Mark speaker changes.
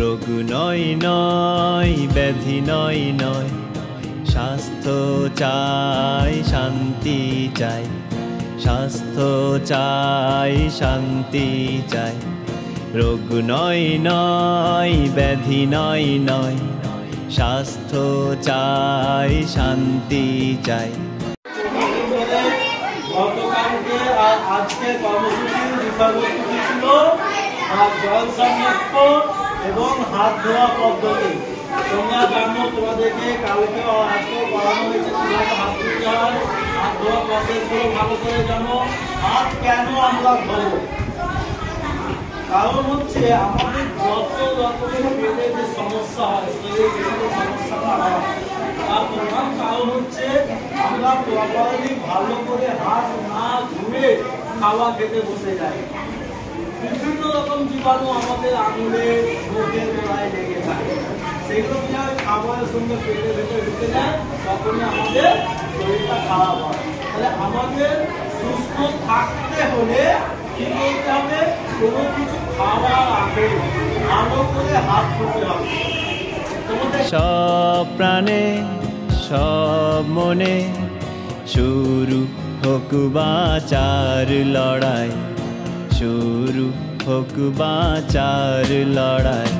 Speaker 1: রোগ নয় নয় ব্যাধি নয় নয়, স্বাস্থ্য চাই শান্তি চাই, স্বাস্থ্য চাই শান্তি চাই। রোগ নয় নয় ব্যাধি নয় নয়, স্বাস্থ্য চাই শান্তি চাই।
Speaker 2: গতকালকে আর আজকে কর্মসূচির বিষয়বস্তু ছিল জল সংরক্ষণ এবং হাত ধোয়া পদ্ধতি। তোমরা জানো, তোমাদেরকে কালকে আজকেও পড়ানো হয়েছে কিভাবে হাত ধুতে হয়, হাত ধোয়া পদ্ধতিগুলো ভালো করে জানো। হাত কেন আমরা ধোবো? কারণ হচ্ছে আমাদের যত রকমের পেটের যে সমস্যা হয়, শরীরে যে সমস্যাটা হয়, তার প্রধান কারণ হচ্ছে আমরা প্রপারলি ভালো করে হাত না ধুয়ে খাওয়া খেতে বসে যাই। বিভিন্ন রকম জীবাণু আমাদের আঙুলে মুখের গোড়ায় লেগে থাকে, সেগুলো যখন খাবারের সঙ্গে পেটের ভেতরে ঢুকে যায় তখনই আমাদের শরীরটা খারাপ হয়। তাহলে আমাদের সুস্থ থাকতে হলে কি করতে হবে? কোনো কিছু খাওয়ার আগে ভালো করে হাত ধুতে হবে।
Speaker 1: সব প্রাণে সব মনে শুরু হোক বাঁচার লড়াই, শুরু হোক বাঁচার লড়াই।